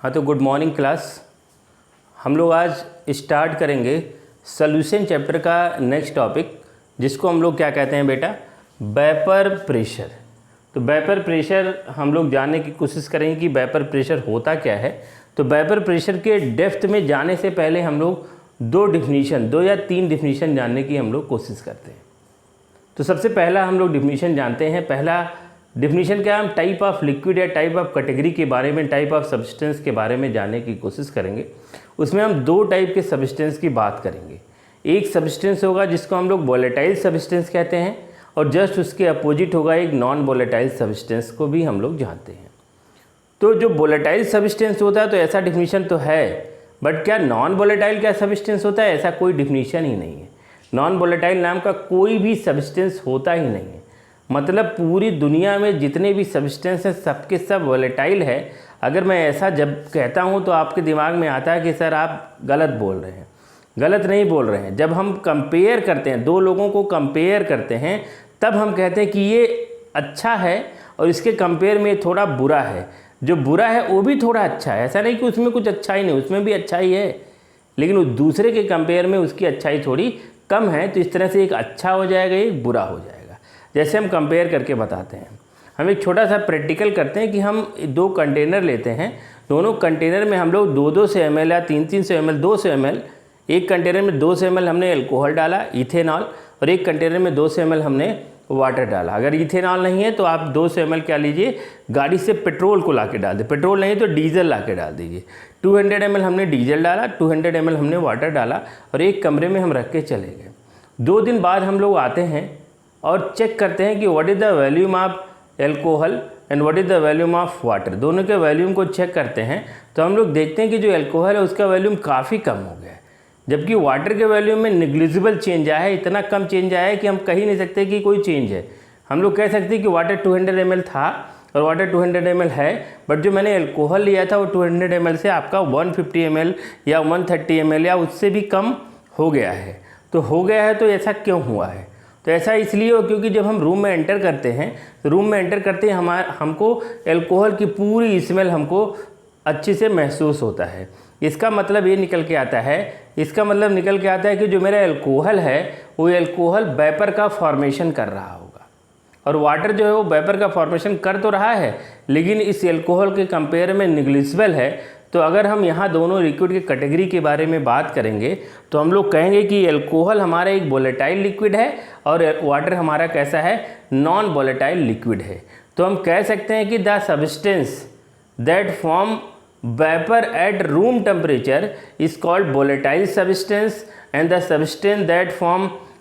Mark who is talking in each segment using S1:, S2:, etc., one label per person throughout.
S1: हाँ, तो good morning class. हम लोग आज स्टार्ट करेंगे सॉल्यूशन चैप्टर का नेक्स्ट टॉपिक, जिसको हम लोग क्या कहते हैं बेटा, वेपर प्रेशर। तो वेपर प्रेशर हम लोग जानने की कोशिश करेंगे कि वेपर प्रेशर होता क्या है। तो वेपर प्रेशर के डेप्थ में जाने से पहले हम लोग दो या तीन डिफिनीशन जानने की हम लोग कोशिश करते हैं। तो सबसे पहला हम लोग डिफिनीशन जानते हैं। पहला डिफिनीशन क्या है, हम टाइप ऑफ लिक्विड या टाइप ऑफ कैटेगरी के बारे में, टाइप ऑफ सब्सटेंस के बारे में जानने की कोशिश करेंगे। उसमें हम दो टाइप के सब्सटेंस की बात करेंगे। एक सब्सटेंस होगा जिसको हम लोग वोलेटाइल सब्सटेंस कहते हैं, और जस्ट उसके अपोजिट होगा एक नॉन वोलेटाइल सब्सटेंस को भी हम लोग जानते हैं। तो जो वोलेटाइल सब्सटेंस होता है तो ऐसा डिफिनीशन तो है, बट क्या नॉन वोलेटाइल क्या सब्सटेंस होता है, ऐसा कोई डिफिनीशन ही नहीं है। नॉन वोलेटाइल नाम का कोई भी सब्सटेंस होता ही नहीं है। मतलब पूरी दुनिया में जितने भी सब्सटेंस हैं सबके सब वोलेटाइल है। अगर मैं ऐसा जब कहता हूँ तो आपके दिमाग में आता है कि सर आप गलत बोल रहे हैं। गलत नहीं बोल रहे हैं। जब हम कंपेयर करते हैं, दो लोगों को कंपेयर करते हैं, तब हम कहते हैं कि ये अच्छा है और इसके कंपेयर में थोड़ा बुरा है। जो बुरा है वो भी थोड़ा अच्छा है। ऐसा नहीं कि उसमें कुछ अच्छा ही नहीं, उसमें भी अच्छा ही है, लेकिन उस दूसरे के कंपेयर में उसकी अच्छाई थोड़ी कम है। तो इस तरह से एक अच्छा हो जाएगा, एक बुरा हो जाएगा। जैसे हम कंपेयर करके बताते हैं, हम एक छोटा सा प्रैक्टिकल करते हैं कि हम दो कंटेनर लेते हैं। दोनों कंटेनर में हम लोग 200 ml या 300 ml, 200 ml, एक कंटेनर में 200 ml हमने अल्कोहल डाला, इथेनॉल, और एक कंटेनर में 200 ml हमने वाटर डाला। अगर इथेनॉल नहीं है तो आप 200 ml क्या लीजिए, गाड़ी से पेट्रोल को ला के डाल दे। पेट्रोल नहीं तो डीजल ला के डाल दीजिए। 200 ml हमने डीजल डाला, 200 ml हमने वाटर डाला, और एक कमरे में हम रख के चले गए। 2 दिन बाद हम लोग आते हैं और चेक करते हैं कि what is the volume of alcohol and what is the volume of water. दोनों के वॉल्यूम को चेक करते हैं तो हम लोग देखते हैं कि जो एल्कोहल है उसका वॉल्यूम काफ़ी कम हो गया है, जबकि वाटर के वॉल्यूम में निग्लिजिबल चेंज आया है। इतना कम चेंज आया है कि हम कह नहीं सकते कि कोई चेंज है। हम लोग कह सकते हैं कि वाटर 200 ml था और वाटर 200 ml है, बट जो मैंने एल्कोहल लिया था वो 200 ml से आपका 150 ml या 130 ml या उससे भी कम हो गया है। तो हो गया है तो ऐसा क्यों हुआ है? तो ऐसा इसलिए हो क्योंकि जब हम रूम में एंटर करते हैं तो रूम में एंटर करते ही हमको एल्कोहल की पूरी स्मेल हमको अच्छे से महसूस होता है। इसका मतलब ये निकल के आता है कि जो मेरा एल्कोहल है वो एल्कोहल वेपर का फॉर्मेशन कर रहा होगा, और वाटर जो है वो वेपर का फॉर्मेशन कर तो रहा है, लेकिन इस एल्कोहल के कंपेयर में निग्लिजिबल है। तो अगर हम यहाँ दोनों लिक्विड की कैटेगरी के बारे में बात करेंगे तो हम लोग कहेंगे कि एल्कोहल हमारा एक वोलेटाइल लिक्विड है और वाटर हमारा कैसा है, नॉन वोलेटाइल लिक्विड है। तो हम कह सकते हैं कि the substance that form vapour at room temperature is called volatile substance, and the substance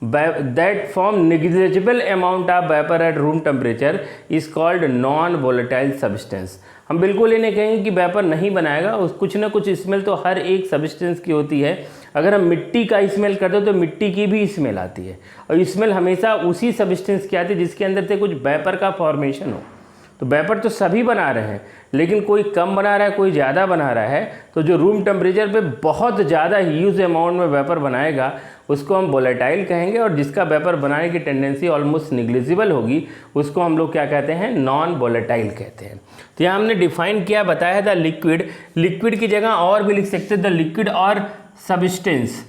S1: that form negligible amount of vapor at room temperature is called non volatile substance। हम बिल्कुल ये नहीं कहेंगे कि वेपर नहीं बनाएगा, कुछ ना कुछ स्मेल तो हर एक सब्सटेंस की होती है। अगर हम मिट्टी का स्मेल करते हो तो मिट्टी की भी स्मेल आती है, और स्मेल हमेशा उसी सब्सटेंस की आती है जिसके अंदर से कुछ वेपर का फॉर्मेशन हो। तो वेपर तो सभी बना रहे हैं, लेकिन कोई कम बना रहा है, कोई ज़्यादा बना रहा है। तो जो रूम टेम्परेचर पे बहुत ज़्यादा ह्यूज अमाउंट में वेपर बनाएगा उसको हम वोलेटाइल कहेंगे, और जिसका वेपर बनाने की टेंडेंसी ऑलमोस्ट निग्लिजिबल होगी उसको हम लोग क्या कहते हैं, नॉन वोलेटाइल कहते हैं। तो यहाँ हमने डिफाइन किया, बताया द लिक्विड। लिक्विड की जगह और भी लिख सकते हैं द लिक्विड और सब्सटेंस।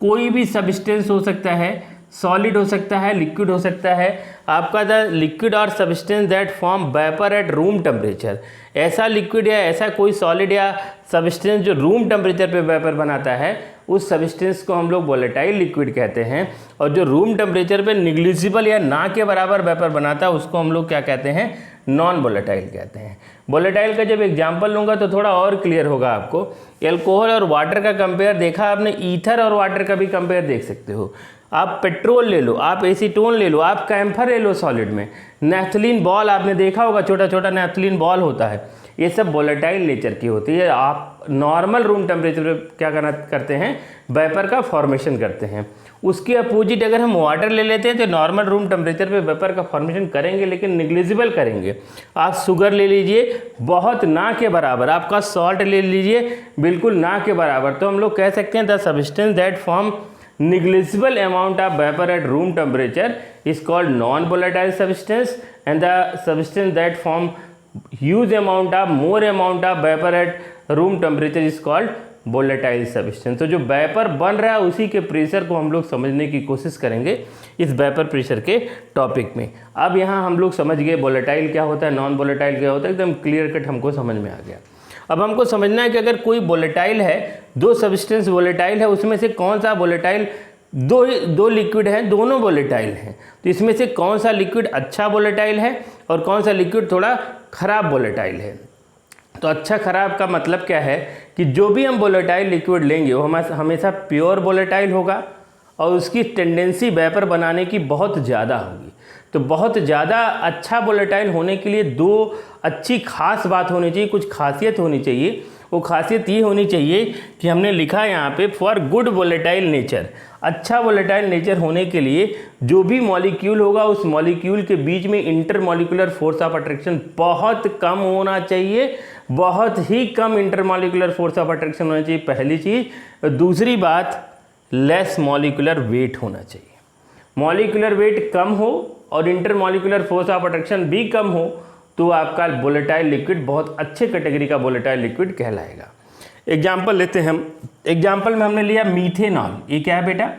S1: कोई भी सब्सटेंस हो सकता है, सॉलिड हो सकता है, लिक्विड हो सकता है। आपका द लिक्विड और substance that form vapour at room temperature. ऐसा लिक्विड या ऐसा कोई सॉलिड या सब्सटेंस जो रूम टेम्परेचर पे वेपर बनाता है, उस सब्सटेंस को हम लोग वोलेटाइल लिक्विड कहते हैं। और जो रूम टेम्परेचर पे निग्लिजिबल या ना के बराबर वेपर बनाता है उसको हम लोग क्या कहते हैं, नॉन वोलेटाइल कहते हैं। वोलेटाइल का जब एग्जांपल लूँगा तो थोड़ा और क्लियर होगा आपको। एल्कोहल और वाटर का कंपेयर देखा आपने, ईथर और वाटर का भी कंपेयर देख सकते हो। आप पेट्रोल ले लो, आप एसीटोन ले लो, आप कैम्फर ले लो सॉलिड में। नैफ्थलीन बॉल आपने देखा होगा, छोटा छोटा नैफ्थलीन बॉल होता है। ये सब वोलेटाइल नेचर की होती है। आप नॉर्मल रूम टेम्परेचर पे क्या करते हैं, वेपर का फॉर्मेशन करते हैं। उसके अपोजिट अगर हम वाटर ले लेते हैं तो नॉर्मल रूम टेम्परेचर पे वेपर का फॉर्मेशन करेंगे, लेकिन निग्लिजिबल करेंगे। आप शुगर ले लीजिए, बहुत ना के बराबर। आपका सॉल्ट ले लीजिए, बिल्कुल ना के बराबर। तो हम लोग कह सकते हैं the substance that form negligible amount of vapor at room temperature is called non-volatile substance, and the substance that form huge amount of more amount of vapor at room temperature is called volatile substance. तो जो vapour बन रहा है उसी के pressure को हम लोग समझने की कोशिश करेंगे इस वेपर प्रेशर के टॉपिक में। अब यहाँ हम लोग समझ गए वोलेटाइल क्या होता है, नॉन वोलेटाइल क्या होता है, एकदम क्लियर कट हमको समझ में आ गया। अब हमको समझना है कि अगर कोई वोलेटाइल है, दो सब्सटेंस वोलेटाइल है, उसमें से कौन सा वोलेटाइल, दो लिक्विड हैं, दोनों वोलेटाइल हैं, तो इसमें से कौन सा लिक्विड अच्छा वोलेटाइल है और कौन सा लिक्विड थोड़ा खराब वोलेटाइल है। तो अच्छा खराब का मतलब क्या है कि जो भी हम वोलेटाइल लिक्विड लेंगे वो हमेशा प्योर वोलेटाइल होगा और उसकी टेंडेंसी वेपर बनाने की बहुत ज़्यादा होगी। तो बहुत ज़्यादा अच्छा वोलेटाइल होने के लिए दो अच्छी खास बात होनी चाहिए, कुछ खासियत होनी चाहिए। वो खासियत ये होनी चाहिए कि हमने लिखा है यहाँ पे फॉर गुड वोलेटाइल नेचर। अच्छा वोलेटाइल नेचर होने के लिए जो भी मॉलिक्यूल होगा उस मॉलिक्यूल के बीच में इंटरमॉलिक्यूलर फोर्स ऑफ अट्रैक्शन बहुत कम होना चाहिए, बहुत ही कम इंटरमॉलिक्यूलर फोर्स ऑफ अट्रैक्शन होना चाहिए, पहली चीज़। दूसरी बात, लेस मॉलिक्यूलर वेट होना चाहिए। मॉलिक्यूलर वेट कम हो और इंटरमॉलिक्यूलर फोर्स ऑफ अट्रैक्शन भी कम हो तो आपका वोलेटाइल लिक्विड बहुत अच्छे कैटेगरी का वोलेटाइल लिक्विड कहलाएगा। एग्जाम्पल लेते हैं हम। एग्जाम्पल में हमने लिया मीथेनॉल। ये क्या है बेटा?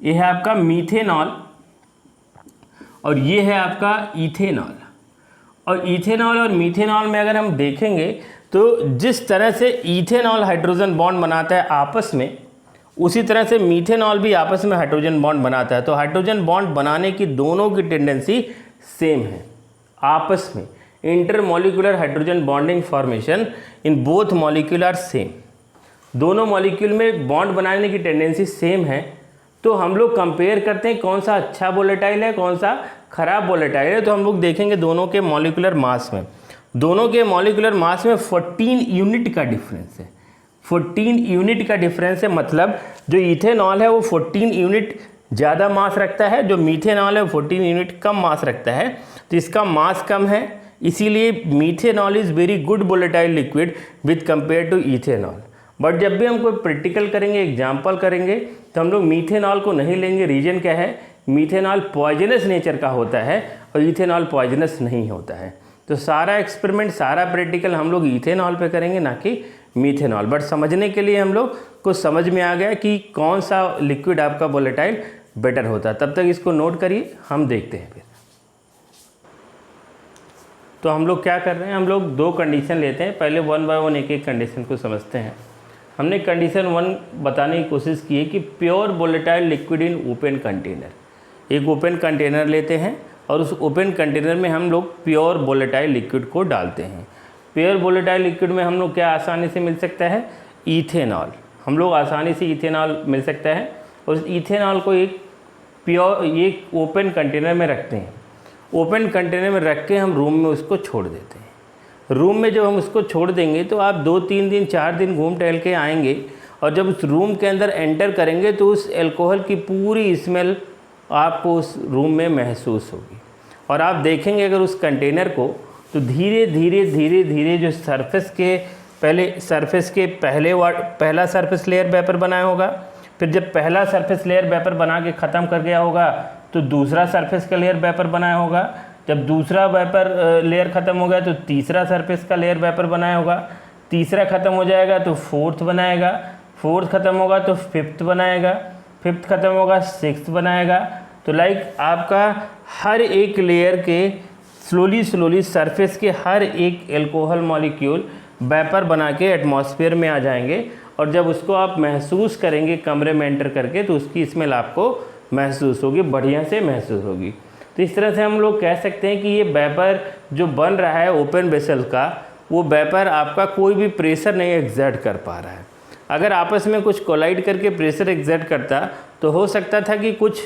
S1: ये है आपका मीथेनॉल और ये है आपका इथेनॉल। और इथेनॉल और मीथेनॉल में अगर हम देखेंगे तो जिस तरह से इथेनॉल हाइड्रोजन बॉन्ड बनाता है आपस में, उसी तरह से मीथेनॉल भी आपस में हाइड्रोजन बॉन्ड बनाता है। तो हाइड्रोजन बॉन्ड बनाने की दोनों की टेंडेंसी सेम है आपस में। Intermolecular hydrogen bonding formation in both molecule are same. दोनों मॉलिक्यूल में बॉन्ड बनाने की टेंडेंसी सेम है। तो हम लोग कंपेयर करते हैं कौन सा अच्छा वोलेटाइल है, कौन सा खराब वोलेटाइल है। तो हम लोग देखेंगे दोनों के मॉलिक्यूलर मास में, दोनों के मॉलिक्यूलर मास में 14 यूनिट का डिफरेंस है। 14 यूनिट का डिफरेंस है, मतलब जो इथेनॉल है वो 14 यूनिट ज़्यादा मास रखता है, जो मीथेनॉल है वो 14 यूनिट कम मास रखता है। तो इसका मास कम है, इसीलिए methanol is very good volatile liquid with compare to ethanol. But जब भी हम कोई प्रैक्टिकल करेंगे, एग्जाम्पल करेंगे, तो हम लोग मीथेनॉल को नहीं लेंगे। रीजन क्या है? मीथेनॉल पॉइजनस नेचर का होता है और इथेनॉल पॉइजनस नहीं होता है। तो सारा एक्सपेरिमेंट, सारा प्रैक्टिकल हम लोग इथेनॉल पे करेंगे, ना कि मीथेनॉल। बट समझने के लिए हम लोग को समझ में आ गया कि कौन सा लिक्विड आपका वोलेटाइल बेटर होता है। तब तक इसको नोट करिए, हम देखते हैं फिर। तो हम लोग क्या कर रहे हैं, हम लोग दो कंडीशन लेते हैं। पहले वन बाय वन एक एक कंडीशन को समझते हैं। हमने कंडीशन 1 बताने की कोशिश की है कि pure volatile liquid in open container. एक ओपन कंटेनर लेते हैं और उस ओपन कंटेनर में हम लोग प्योर वोलेटाइल लिक्विड को डालते हैं। प्योर वोलेटाइल लिक्विड में हम लोग क्या आसानी से मिल सकता है? इथेनॉल। हम लोग आसानी से इथेनॉल मिल सकता है और उस इथेनॉल को एक ओपन कंटेनर में रखते हैं। ओपन कंटेनर में रख के हम रूम में उसको छोड़ देते हैं। रूम में जब हम उसको छोड़ देंगे तो आप 2-3 दिन 4 दिन घूम टहल के आएंगे और जब उस रूम के अंदर एंटर करेंगे तो उस एल्कोहल की पूरी स्मेल आपको उस रूम में महसूस होगी। और आप देखेंगे अगर उस कंटेनर को, तो धीरे धीरे धीरे धीरे जो पहला सरफेस लेयर वेपर बनाया होगा, फिर जब पहला सरफेस लेयर वेपर बना के ख़त्म कर गया होगा तो दूसरा सरफेस का लेयर वेपर बनाया होगा। जब दूसरा वेपर लेयर ख़त्म हो गया तो तीसरा सरफेस का लेयर वेपर बनाया होगा। तीसरा ख़त्म हो जाएगा तो फोर्थ बनाएगा, फोर्थ ख़त्म होगा तो फिफ्थ बनाएगा, फिफ्थ ख़त्म होगा सिक्स्थ बनाएगा। तो लाइक आपका हर एक लेयर के स्लोली सरफेस के हर एक एल्कोहल मॉलिक्यूल वेपर बना के एटमॉस्फेयर में आ जाएंगे और जब उसको आप महसूस करेंगे कमरे में एंटर करके तो उसकी स्मेल आपको महसूस होगी, बढ़िया से महसूस होगी। तो इस तरह से हम लोग कह सकते हैं कि ये वेपर जो बन रहा है ओपन वेसल का, वो वेपर आपका कोई भी प्रेशर नहीं एग्जर्ट कर पा रहा है। अगर आपस में कुछ कोलाइड करके प्रेशर एग्जर्ट करता तो हो सकता था कि कुछ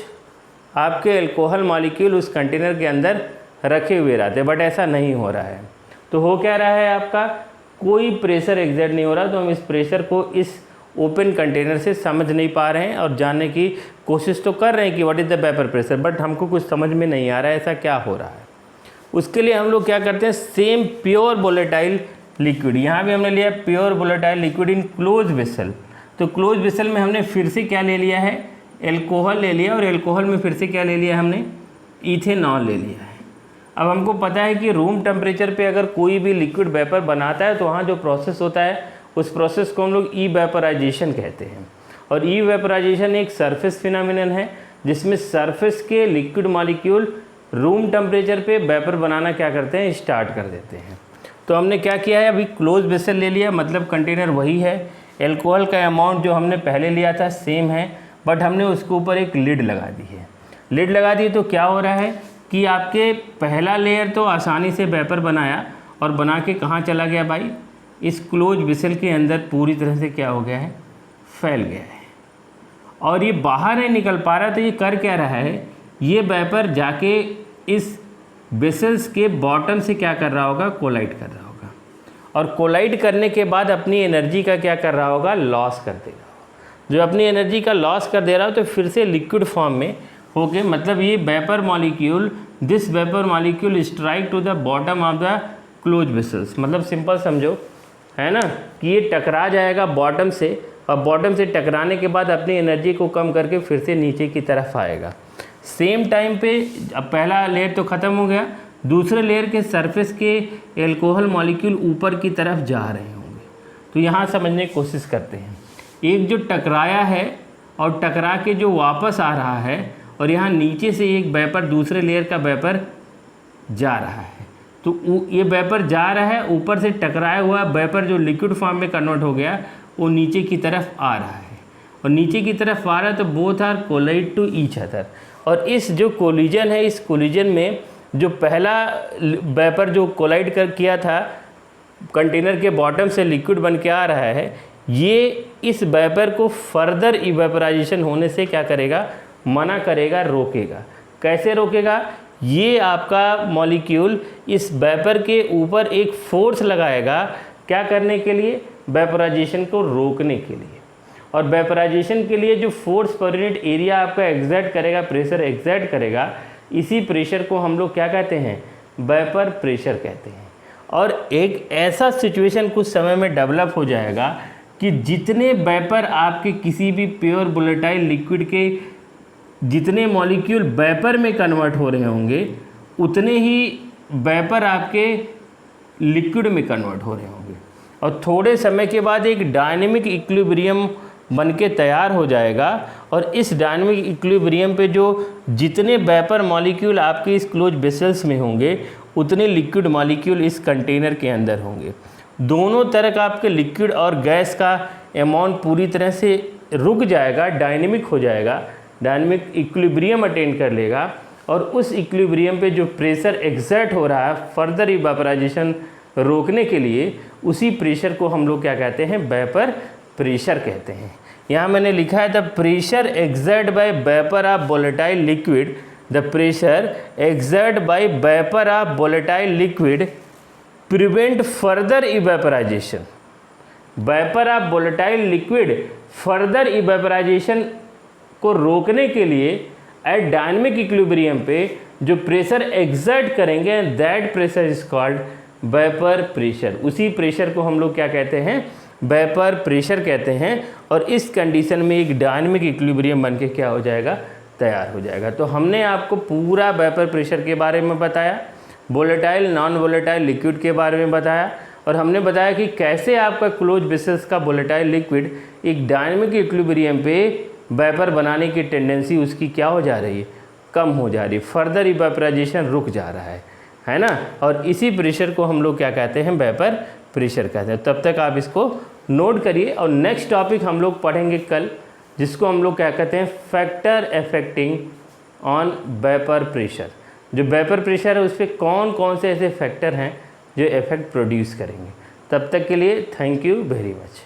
S1: आपके एल्कोहल मॉलिक्यूल उस कंटेनर के अंदर रखे हुए रहते, बट ऐसा नहीं हो रहा है। तो हो क्या रहा है, आपका कोई प्रेशर एग्जर्ट नहीं हो रहा। तो हम इस प्रेशर को इस ओपन कंटेनर से समझ नहीं पा रहे हैं और जानने की कोशिश तो कर रहे हैं कि what is the vapour pressure, but हमको कुछ समझ में नहीं आ रहा है ऐसा क्या हो रहा है। उसके लिए हम लोग क्या करते हैं, सेम प्योर वोलेटाइल लिक्विड, यहाँ भी हमने लिया pure volatile liquid in close vessel. तो क्लोज वेसल में हमने फिर से क्या ले लिया है, एल्कोहल ले लिया और एल्कोहल में फिर से क्या ले लिया हमने, इथेनॉल ले लिया है। अब हमको पता है कि रूम टेम्परेचर पे अगर कोई भी लिक्विड वेपर बनाता है तो वहाँ जो प्रोसेस होता है उस प्रोसेस को हम लोग इवेपोराइजेशन कहते हैं। और इवेपोराइजेशन एक सरफेस फिनोमिनन है जिसमें सरफेस के लिक्विड मॉलिक्यूल रूम टेम्परेचर पे वेपर बनाना क्या करते हैं, स्टार्ट कर देते हैं। तो हमने क्या किया है, अभी क्लोज वेसल ले लिया, मतलब कंटेनर वही है, एल्कोहल का अमाउंट जो हमने पहले लिया था सेम है, बट हमने उसके ऊपर एक लिड लगा दी है। लिड लगा दी तो क्या हो रहा है कि आपके पहला लेयर तो आसानी से वेपर बनाया और बना के कहाँ चला गया भाई, इस क्लोज वेसल के अंदर पूरी तरह से क्या हो गया है, फैल गया है और ये बाहर नहीं निकल पा रहा। तो ये कर क्या रहा है, ये वेपर जाके इस वेसल्स के बॉटम से क्या कर रहा होगा, कोलाइड कर रहा होगा और कोलाइड करने के बाद अपनी एनर्जी का क्या कर रहा होगा, लॉस कर देगा। जो अपनी एनर्जी का लॉस कर दे रहा हो तो फिर से लिक्विड फॉर्म में होके, मतलब ये vapour molecule, this vapour molecule strike to the bottom of the close vessels, मतलब सिंपल समझो है ना कि ये टकरा जाएगा बॉटम से और बॉटम से टकराने के बाद अपनी एनर्जी को कम करके फिर से नीचे की तरफ आएगा। सेम टाइम पे अब पहला लेयर तो ख़त्म हो गया, दूसरे लेयर के सरफेस के एल्कोहल मॉलिक्यूल ऊपर की तरफ जा रहे होंगे। तो यहाँ समझने की कोशिश करते हैं, एक जो टकराया है और टकरा के जो वापस आ रहा है और यहाँ नीचे से एक वेपर, दूसरे लेयर का वेपर जा रहा है। तो ये वेपर जा रहा है, ऊपर से टकराया हुआ वेपर जो लिक्विड फॉर्म में कन्वर्ट हो गया वो नीचे की तरफ आ रहा है और नीचे की तरफ आ रहा है तो both are collide to each other. और इस जो कोलिजन है, इस कोलिजन में जो पहला वेपर जो कोलाइड कर किया था कंटेनर के बॉटम से लिक्विड बन के आ रहा है, ये इस वेपर को फर्दर इवेपोराइजेशन होने से क्या करेगा, मना करेगा, रोकेगा। कैसे रोकेगा, ये आपका मॉलिक्यूल इस वेपर के ऊपर एक फोर्स लगाएगा, क्या करने के लिए, वेपोराइजेशन को रोकने के लिए। और वेपोराइजेशन के लिए जो फोर्स पर यूनिट एरिया आपका एग्जर्ट करेगा, प्रेशर एग्जर्ट करेगा, इसी प्रेशर को हम लोग क्या कहते हैं, वेपर प्रेशर कहते हैं। और एक ऐसा सिचुएशन कुछ समय में डेवलप हो जाएगा कि जितने वेपर आपके किसी भी प्योर वोलेटाइल लिक्विड के जितने मॉलिक्यूल वेपर में कन्वर्ट हो रहे होंगे, उतने ही वेपर आपके लिक्विड में कन्वर्ट हो रहे होंगे और थोड़े समय के बाद एक डायनेमिक इक्विलिब्रियम बन के तैयार हो जाएगा। और इस डायनेमिक इक्विलिब्रियम पे जो जितने वेपर मॉलिक्यूल आपके इस क्लोज वेसल्स में होंगे, उतने लिक्विड मॉलिक्यूल इस कंटेनर के अंदर होंगे। दोनों तरह का आपके लिक्विड और गैस का अमाउंट पूरी तरह से रुक जाएगा, डायनेमिक हो जाएगा, डायनेमिक इक्विलिब्रियम अटेन कर लेगा। और उस इक्विलिब्रियम पे जो प्रेशर एक्सर्ट हो रहा है फर्दर इवेपोराइजेशन रोकने के लिए, उसी प्रेशर को हम लोग क्या कहते हैं, वेपर प्रेशर कहते हैं। यहाँ मैंने लिखा है the pressure exert by vapour of volatile liquid, the pressure exert by vapour of volatile liquid prevent further evaporization. Vapour of volatile liquid further evaporization को रोकने के लिए एट डायनेमिक इक्विलिब्रियम पे जो प्रेशर एक्सर्ट करेंगे, that pressure is called vapour pressure. उसी pressure को हम लोग क्या कहते हैं, वेपर प्रेशर कहते हैं। और इस कंडीशन में एक डायनेमिक इक्विलिब्रियम बन के क्या हो जाएगा, तैयार हो जाएगा। तो हमने आपको पूरा वेपर प्रेशर के बारे में बताया, वोलेटाइल नॉन वोलेटाइल लिक्विड के बारे में बताया और हमने बताया कि कैसे आपका क्लोज वेसल्स का वोलेटाइल लिक्विड एक डायनेमिक इक्विलिब्रियम पे वेपर बनाने की टेंडेंसी उसकी क्या हो जा रही है, कम हो जा रही है, फर्दर इवेपोराइजेशन रुक जा रहा है ना। और इसी प्रेशर को हम लोग क्या कहते हैं, वेपर प्रेशर कहते हैं। तब तक आप इसको नोट करिए और नेक्स्ट टॉपिक हम लोग पढ़ेंगे कल, जिसको हम लोग क्या कहते हैं, factor affecting on vapour pressure. जो वेपर प्रेशर है उस पर कौन कौन से ऐसे फैक्टर हैं जो इफेक्ट प्रोड्यूस करेंगे। तब तक के लिए थैंक यू वेरी मच।